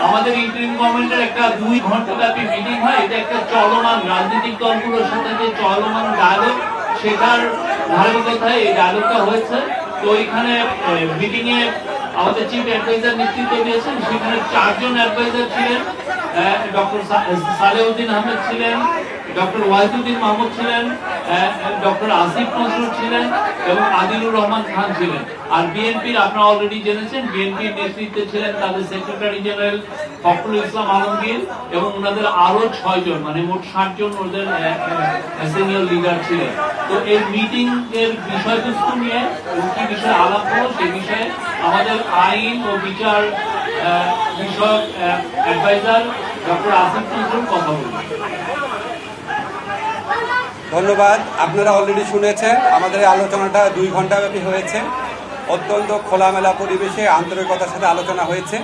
আমাদের ইন্টারিম গভর্নমেন্টের একটা 2 ঘন্টা ব্যাপী মিটিং হয়। এটা একটা চলমান রাজনৈতিক দলগুলোর সাথে যে চলমান ডায়ালগ, সেটার ধারাবাহিকতায় এই ডায়ালগটা হয়েছে। তো এখানে মিটিং এ আমাদের চিফ অ্যাডভাইজার নেতৃত্ব দিয়েছেন। সেখানে 4 জন অ্যাডভাইজার ছিলেন। ডক্টর সালেউদ্দিন আহমেদ ছিলেন, ডক্টর ওয়াহিদুদ্দিন মাহমুদ ছিলেন, ডক্টর আসিফ নজরুল ছিলেন এবং আদিলুর রহমান খান ছিলেন। আর বিএনপির আপনারা অলরেডি জেনেছেন, বিএনপির নেতৃত্বে ছিলেন তাদের সেক্রেটারি জেনারেল ফখরুল ইসলাম আলমগীর এবং ওনাদের আরো 6 জন, মানে মোট 60 জন ওদের সিনিয়র লিডার ছিলেন। তো এই মিটিং এর বিষয়বস্তু নিয়ে কি বিষয়ে আলাপ হলো, সেই বিষয়ে আমাদের আইন ও বিচার বিষয়ক অ্যাডভাইজার ডক্টর আসিফ নজরুল কথা বলবেন। ধন্যবাদ। আপনারা অলরেডি শুনেছেন আমাদের আলোচনাটা 2 ঘন্টা ব্যাপী হয়েছে। অত্যন্ত খোলামেলা পরিবেশে আন্তরিকতার সাথে আলোচনা হয়েছে।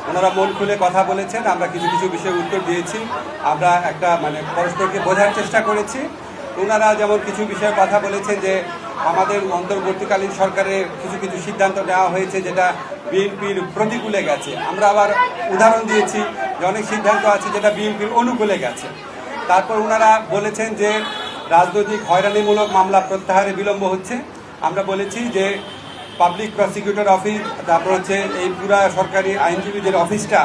ওনারা মন খুলে কথা বলেছেন, আমরা কিছু কিছু বিষয়ে উত্তর দিয়েছি, আমরা একটা পরস্পরকে বোঝার চেষ্টা করেছি। ওনারা যেমন কিছু বিষয়ে কথা বলেছেন যে আমাদের অন্তর্বর্তীকালীন সরকারের কিছু কিছু সিদ্ধান্ত নেওয়া হয়েছে যেটা বিএনপির প্রতিকূলে গেছে। আমরা আবার উদাহরণ দিয়েছি যে অনেক সিদ্ধান্ত আছে যেটা বিএনপির অনুকূলে গেছে। তারপর ওনারা বলেছেন যে রাজনৈতিক হয়রানিমূলক মামলা প্রত্যাহারে বিলম্ব হচ্ছে। আমরা বলেছি যে পাবলিক প্রসিকিউটর অফিস, তারপর হচ্ছে এই পুরা সরকারি আইনজীবীদের অফিসটা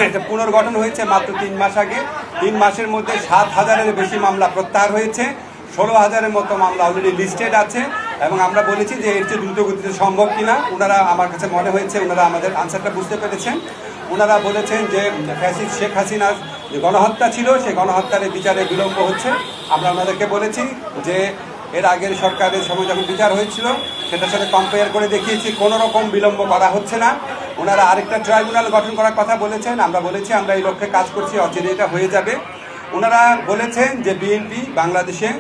এটা পুনর্গঠন হয়েছে মাত্র 3 মাস আগে। 3 মাসের মধ্যে 7,000-এর বেশি মামলা প্রত্যাহার হয়েছে, 16,000-এর মতো মামলা অলরেডি লিস্টেড আছে। এবং আমরা বলেছি যে এর চেয়ে দ্রুত গতিতে সম্ভব কিনা। ওনারা, আমার কাছে মনে হয়েছে ওনারা আমাদের আনসারটা বুঝতে পেরেছেন। ওনারা বলেছেন যে ফ্যাসিস্ট শেখ হাসিনার যে গণহত্যা ছিল, সেই গণহত্যার বিচারে বিলম্ব হচ্ছে। আমরা ওনাদেরকে বলেছি যে এর আগের সরকারের সময় যখন বিচার হয়েছিল সেটার সাথে কম্পেয়ার করে দেখিয়েছি কোনো রকম বিলম্ব করা হচ্ছে না। ওনারা আরেকটা ট্রাইব্যুনাল গঠন করার কথা বলেছেন। আমরা বলেছি আমরা এই লক্ষ্যে কাজ করছি, অচিরে এটা হয়ে যাবে। ওনারা বলেছেন যে বিএনপি বাংলাদেশে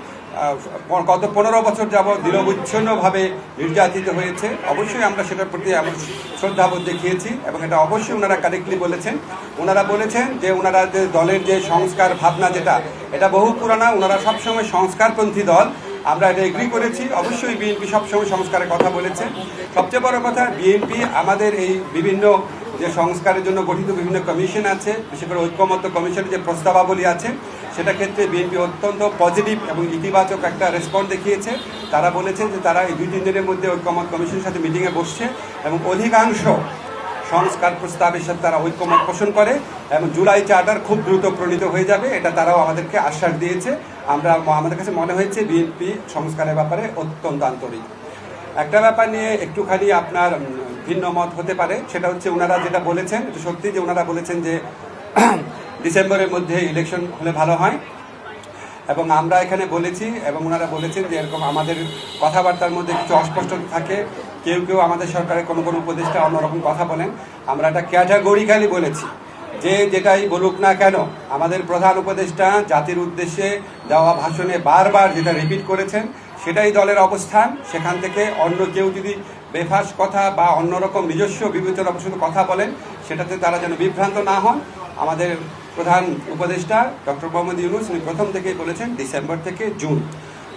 গত 15 বছর যাবৎ নিরবচ্ছিন্নভাবে নির্যাতিত হয়েছে। অবশ্যই আমরা সেটার প্রতি আমরা শ্রদ্ধাবোধ দেখিয়েছি এবং এটা অবশ্যই ওনারা কারেক্টলি বলেছেন। ওনারা বলেছেন যে ওনারা যে দলের যে সংস্কার ভাবনা যেটা, এটা বহু পুরানা। ওনারা সবসময় সংস্কারপন্থী দল, আমরা এটা এগ্রি করেছি। অবশ্যই বিএনপি সবসময় সংস্কারের কথা বলেছে। সবচেয়ে বড় কথা, বিএনপি আমাদের এই বিভিন্ন যে সংস্কারের জন্য গঠিত বিভিন্ন কমিশন আছে, বিশেষ করে ঐক্যমত্য কমিশনের যে প্রস্তাবাবলী আছে, সেটা ক্ষেত্রে বিএনপি অত্যন্ত পজিটিভ এবং ইতিবাচক একটা রেসপন্স দেখিয়েছে। তারা বলেছেন যে তারা এই 2-3 দিনের মধ্যে ঐক্যমত কমিশনের সাথে মিটিংয়ে বসছে এবং অধিকাংশ সংস্কার প্রস্তাবের সাথে তারা ঐক্যমত পোষণ করে এবং জুলাই চার্টার খুব দ্রুত প্রণীত হয়ে যাবে, এটা তারাও আমাদেরকে আশ্বাস দিয়েছে। আমাদের কাছে মনে হয়েছে বিএনপি সংস্কারের ব্যাপারে অত্যন্ত আন্তরিক। একটা ব্যাপার নিয়ে একটুখানি আপনার ভিন্ন মত হতে পারে, সেটা হচ্ছে ওনারা যেটা বলেছেন, এটা সত্যি যে ওনারা বলেছেন যে ডিসেম্বরের মধ্যে ইলেকশন হলে ভালো হয়। এবং আমরা এখানে বলেছি এবং ওনারা বলেছেন যে এরকম আমাদের কথাবার্তার মধ্যে কিছু অস্পষ্টতা থাকে, কেউ কেউ আমাদের সরকারের কোনো কোনো উপদেষ্টা অন্যরকম কথা বলেন। আমরা এটা ক্যাটাগরিক্যালি বলেছি যে যেটাই বলুক না কেন, আমাদের প্রধান উপদেষ্টা জাতির উদ্দেশ্যে দেওয়া ভাষণে বারবার যেটা রিপিট করেছেন সেটাই দলের অবস্থান। সেখান থেকে অন্য কেউ যদি বেফাস কথা বা অন্যরকম নিজস্ব বিবেচনা শুধু কথা বলেন, সেটাতে তারা যেন বিভ্রান্ত না হন। আমাদের প্রধান উপদেষ্টা ডক্টর মোহাম্মদ ইউনূস উনি প্রথম থেকেই বলেছেন ডিসেম্বর থেকে জুন।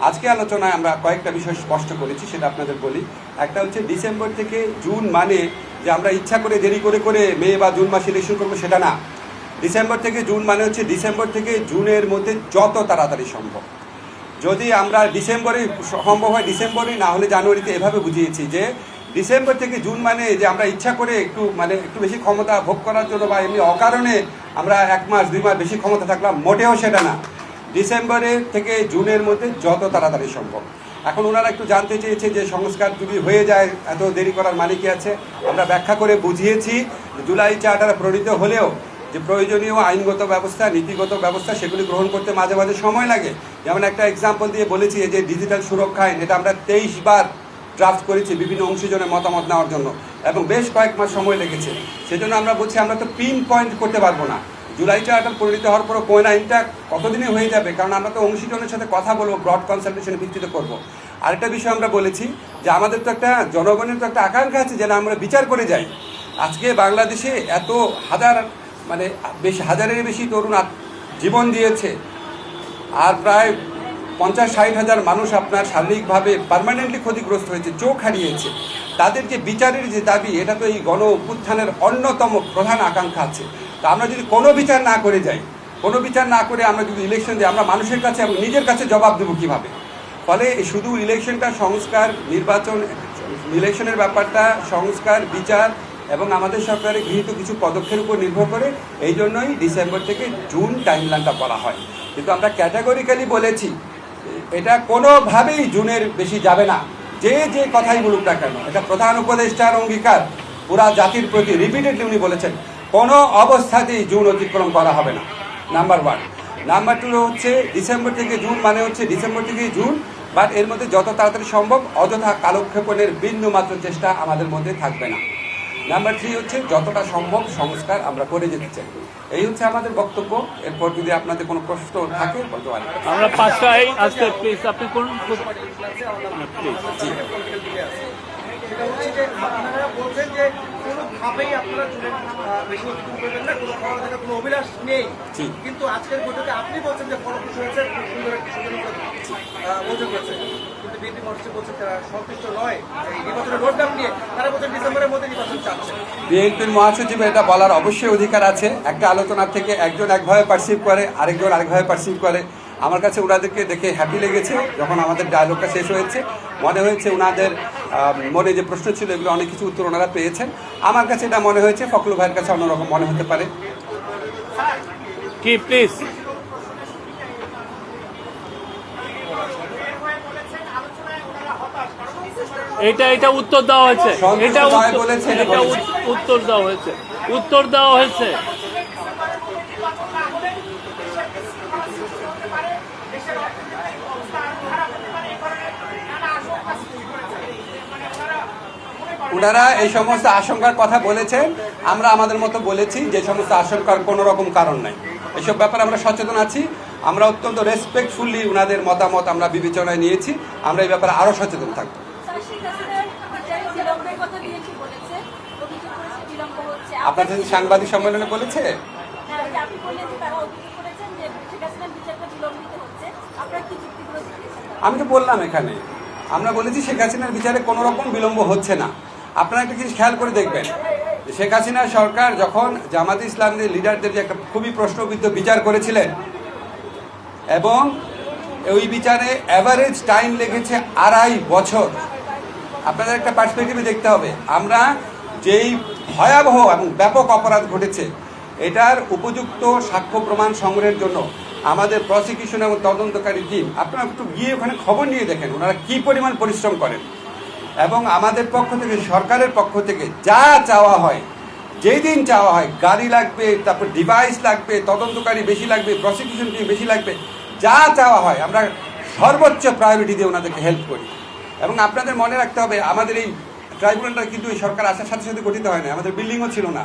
আজকে আলোচনায় আমরা কয়েকটা বিষয় স্পষ্ট করেছি, সেটা আপনাদের বলি। একটা হচ্ছে ডিসেম্বর থেকে জুন মানে যে আমরা ইচ্ছা করে দেরি করে করে মে বা জুন মাসে ইলেকশন করবো, সেটা না। ডিসেম্বর থেকে জুন মানে হচ্ছে ডিসেম্বর থেকে জুনের মধ্যে যত তাড়াতাড়ি সম্ভব। যদি আমরা ডিসেম্বরে সম্ভব হয় ডিসেম্বরে, না হলে জানুয়ারিতে, এভাবে বুঝিয়েছি যে ডিসেম্বর থেকে জুন মানে যে আমরা ইচ্ছা করে একটু বেশি ক্ষমতা ভোগ করার জন্য বা এমনি অকারণে আমরা 1 মাস 2 মাস বেশি ক্ষমতা থাকলাম, মোটেও সেটা না। ডিসেম্বরের থেকে জুনের মধ্যে যত তাড়াতাড়ি সম্ভব। এখন ওনারা একটু জানতে চেয়েছে যে সংস্কার যদি হয়ে যায় এত দেরি করার মানে কি আছে। আমরা ব্যাখ্যা করে বুঝিয়েছি জুলাই চার্টার প্রণীত হলেও যে প্রয়োজনীয় আইনগত ব্যবস্থা, নীতিগত ব্যবস্থা, সেগুলি গ্রহণ করতে মাঝে মাঝে সময় লাগে। যেমন একটা এক্সাম্পল দিয়ে বলেছি যে ডিজিটাল সুরক্ষা আইন, এটা আমরা 23 বার ড্রাফট করেছি বিভিন্ন অংশীজনের মতামত নেওয়ার জন্য এবং বেশ কয়েক মাস সময় লেগেছে। সেজন্য আমরা বলছি আমরা তো পিন পয়েন্ট করতে পারবো না জুলাই চার্টার পরিণত হওয়ার পরও কোন আইনটা কতদিনে হয়ে যাবে, কারণ আমরা তো অংশীজনের সাথে কথা বলবো, ব্রড কনসালটেশনের ভিত্তিতে করবো। আরেকটা বিষয় আমরা বলেছি যে আমাদের তো একটা জনগণের তো একটা আকাঙ্ক্ষা আছে যেন আমরা বিচার করে যাই। আজকে বাংলাদেশে এত হাজারের বেশি তরুণ জীবন দিয়েছে, আর প্রায় 50-60 হাজার মানুষ আপনার শারীরিকভাবে পার্মানেন্টলি ক্ষতিগ্রস্ত হয়েছে, চোখ হারিয়েছে। তাদের যে বিচারের যে দাবি, এটা তো এই গণ অভ্যুত্থানের অন্যতম প্রধান আকাঙ্ক্ষা আছে। তা আমরা যদি কোনো বিচার না করে যাই, কোনো বিচার না করে আমরা যদি ইলেকশন দিই, আমরা মানুষের কাছে এবং নিজের কাছে জবাব দেবো কীভাবে? ফলে শুধু ইলেকশনটা সংস্কার, নির্বাচন, ইলেকশনের ব্যাপারটা সংস্কার, বিচার এবং আমাদের সরকারের গৃহীত কিছু পদক্ষেপের উপর নির্ভর করে। এই জন্যই ডিসেম্বর থেকে জুন টাইমলাইনটা বলা হয়। কিন্তু আমরা ক্যাটাগরিক্যালি বলেছি এটা কোনোভাবেই জুনের বেশি যাবে না, যে যে কথাই বলুক না কেন। এটা প্রধান উপদেষ্টার অঙ্গীকার পুরা জাতির প্রতি, রিপিটেডলি উনি বলেছেন কোনো অবস্থাতেই জুন অতিক্রম করা হবে না, নাম্বার 1। নাম্বার 2 হচ্ছে ডিসেম্বর থেকে জুন মানে হচ্ছে ডিসেম্বর থেকে জুন, বাট এর মধ্যে যত তাড়াতাড়ি সম্ভব অযথা কালক্ষেপণের বিন্দু মাত্র চেষ্টা আমাদের মধ্যে থাকবে না। নাম্বার 3 হচ্ছে যতটা সম্ভব সংস্কার আমরা করে যেতে চাই। এই হচ্ছে আমাদের বক্তব্য। এরপর যদি আপনাদের কোনো প্রশ্ন থাকে বলতে পারেন। আমরা 5টায় আসতে প্লিজ আপনি কোন প্লিজ জি সেটা হচ্ছে যে আপনারা বলছেন যে কোনোভাবেই আপনারা বেশি অতিক্রম করবেন না, কোনো খাওয়া থেকে কোনো অভিলাষ নেই। জি। কিন্তু আজকের বৈঠকে আপনি বলছেন যে ফলপ্রসূ হয়েছে, খুব সুন্দর একটি বৈঠক হয়েছে, কিন্তু বিএনপি মহাসচিব বলছেন তারা সন্তুষ্ট নয় এই নির্বাচনের রোডম্যাপ নিয়ে। তারা বলছেন ডিসেম্বরের মধ্যে নির্বাচন চাচ্ছে। বিএনপির মহাসচিব এটা বলার অবশ্যই অধিকার আছে। একটা আলোচনা থেকে একজন একভাবে পারসিভ করে, আরেকজন আরেকভাবে পারসিভ করে। আমার কাছে ওনাদেরকে দেখে হ্যাপি লেগেছে। যখন আমাদের ডায়লগটা শেষ হয়েছে মনে হয়েছে ওনাদের মনে যে প্রশ্ন ছিল এগুলো অনেক কিছু উত্তর ওনারা পেয়েছেন। আমার কাছে এটা মনে হয়েছে, ফখরুল ভাইয়ের কাছে অন্যরকম মনে হতে পারে। কি প্লিজ এটা উত্তর দেওয়া হয়েছে, এটা উত্তর দেওয়া হয়েছে, উত্তর দেওয়া হয়েছে। ওনারা এই সমস্ত আশঙ্কার কথা বলেছেন, আমরা আমাদের মতো বলেছি যে সমস্ত আশঙ্কার কোনো রকম কারণ নাই। এসব ব্যাপারে আমরা সচেতন আছি। আমরা অত্যন্ত রেসপেক্টফুলি ওনাদের মতামত আমরা বিবেচনায় নিয়েছি। আমরা এই ব্যাপারে আরও সচেতন থাকবো। আপনার সাথে সাংবাদিক সম্মেলনে বলেছে, আমি তো বললাম এখানে আমরা বলেছি শেখ হাসিনার বিচারে কোনো রকম বিলম্ব হচ্ছে না। আপনারা একটা জিনিস খেয়াল করে দেখবেন, শেখ হাসিনা সরকার যখন জামাতে ইসলামদের লিডারদের যে একটা খুবই প্রশ্নবিদ্ধ বিচার করেছিলেন এবং ওই বিচারে অ্যাভারেজ টাইম লেগেছে 2.5 বছর। আপনাদের একটা পার্সপেক্টিভে দেখতে হবে, আমরা যেই ভয়াবহ এবং ব্যাপক অপরাধ ঘটেছে এটার উপযুক্ত সাক্ষ্য প্রমাণ সংগ্রহের জন্য আমাদের প্রসিকিউশন এবং তদন্তকারী টিম, আপনারা একটু গিয়ে ওখানে খবর নিয়ে দেখেন ওনারা কী পরিমাণ পরিশ্রম করেন। এবং আমাদের পক্ষ থেকে, সরকারের পক্ষ থেকে যা চাওয়া হয়, যেই দিন চাওয়া হয়, গাড়ি লাগবে, তারপর ডিভাইস লাগবে, তদন্তকারী বেশি লাগবে, প্রসিকিউশন টিম বেশি লাগবে, যা চাওয়া হয় আমরা সর্বোচ্চ প্রায়োরিটি দিয়ে ওনাদেরকে হেল্প করি। এবং আপনাদের মনে রাখতে হবে আমাদের এই ট্রাইব্যুনালটা কিন্তু এই সরকার আসার সাথে সাথে গঠিত হয় না। আমাদের বিল্ডিংও ছিল না,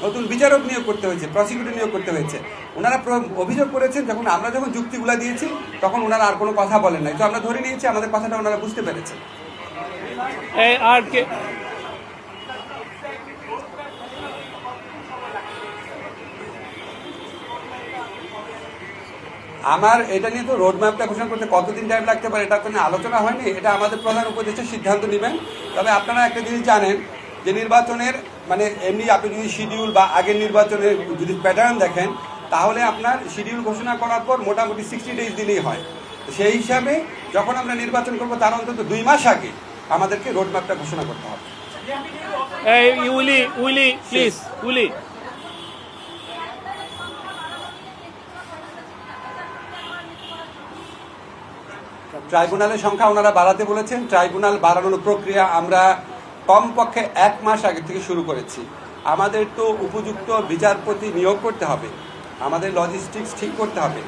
নতুন বিচারক নিয়োগ করতে হয়েছে, প্রসিকিউটর নিয়োগ করতে হয়েছে। ওনারা অভিযোগ করেছেন, আমরা যখন যুক্তিগুলো দিয়েছি তখন ওনারা আর কোনো কথা বলেন নাই। তো আমরা ধরে নিয়েছি আমাদের কথাটা ওনারা বুঝতে পেরেছেন। আর কে আমার এটা নিয়ে তো রোড ম্যাপটা ঘোষণা করতে কতদিন টাইম লাগতে পারে এটা তো আলোচনা হয়নি। এটা আমাদের প্রধান উপদেষ্টা সিদ্ধান্ত নেবেন। তবে আপনারা একটা জিনিস জানেন যে নির্বাচনের মানে এমনি আপনি যদি শিডিউল বা আগের নির্বাচনের যদি প্যাটার্ন দেখেন তাহলে আপনার শিডিউল ঘোষণা করার পর মোটামুটি 60 ডেজ দিলেই হয়। সেই হিসাবে যখন আমরা নির্বাচন করবো তার অন্তত 2 মাস আগে আমাদেরকে রোড ম্যাপটা ঘোষণা করতে হবে। উইলি প্লিজ উইলি ট্রাইব্যুনালের সংখ্যা ওনারা বাড়াতে বলেছেন। ট্রাইব্যুনাল বাড়ানোর প্রক্রিয়া আমরা কমপক্ষে 1 মাস আগে থেকে শুরু করেছি। আমাদের তো উপযুক্ত বিচারপতি নিয়োগ করতে হবে, আমাদের লজিস্টিক্স ঠিক করতে হবে।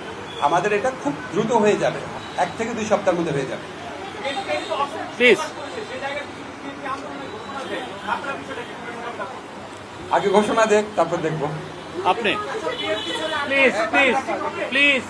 আমাদের এটা খুব দ্রুত হয়ে যাবে, 1 থেকে 2 সপ্তাহের মধ্যে হয়ে যাবে। প্লিজ আগে ঘোষণা দেখ, তারপর দেখবো। আপনি প্লিজ প্লিজ প্লিজ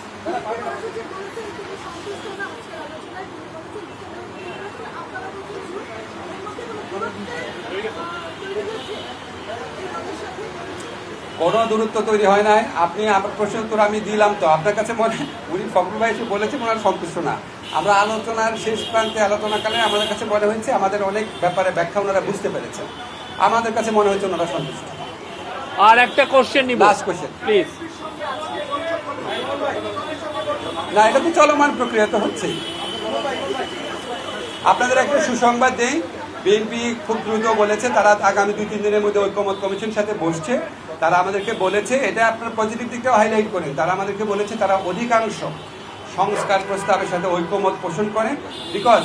কোনো দূরত্ব তৈরি হয় নাই। আপনি আমার প্রশ্নের উত্তর আমি দিলাম, তো আপনার কাছে মনে উনি ফখরুল ভাই এসে বলেছেন ওনারা সন্তুষ্ট না। আমরা আলোচনার শেষ প্রান্তে আলোচনাকালে আমাদের কাছে মনে হয়েছে আমাদের অনেক ব্যাপারে ব্যাখ্যা ওনারা বুঝতে পেরেছেন। আমাদের কাছে মনে হয়েছে ওনারা সন্তুষ্ট। আর একটা কোশ্চেন নিব, লাস্ট কোশ্চেন। প্লিজ। না, এটা তো চলমান প্রক্রিয়া তো হচ্ছেই। আপনাদের একটা সুসংবাদ দেই, বিএনপি খুব দ্রুত বলেছে তারা আগামী 2-3 দিনের মধ্যে ঐক্যমত কমিশন সাথে বসছে। তারা আমাদেরকে বলেছে, এটা আপনার পজিটিভ দিকটাও হাইলাইট করেন, তারা আমাদেরকে বলেছে তারা অধিকাংশ সংস্কার প্রস্তাবের সাথে ঐক্যমত পোষণ করে, বিকজ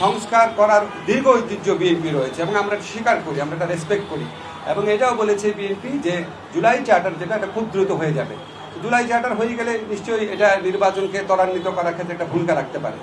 সংস্কার করার দীর্ঘ ঐতিহ্য বিএনপি রয়েছে এবং আমরা এটা স্বীকার করি, আমরা এটা রেসপেক্ট করি। এবং এটাও বলেছে বিএনপি যে জুলাই চার্টার যেটা, এটা খুব দ্রুত হয়ে যাবে। জুলাই চার্টার হয়ে গেলে নিশ্চয়ই এটা নির্বাচনকে ত্বরান্বিত করার ক্ষেত্রে একটা ভূমিকা রাখতে পারে।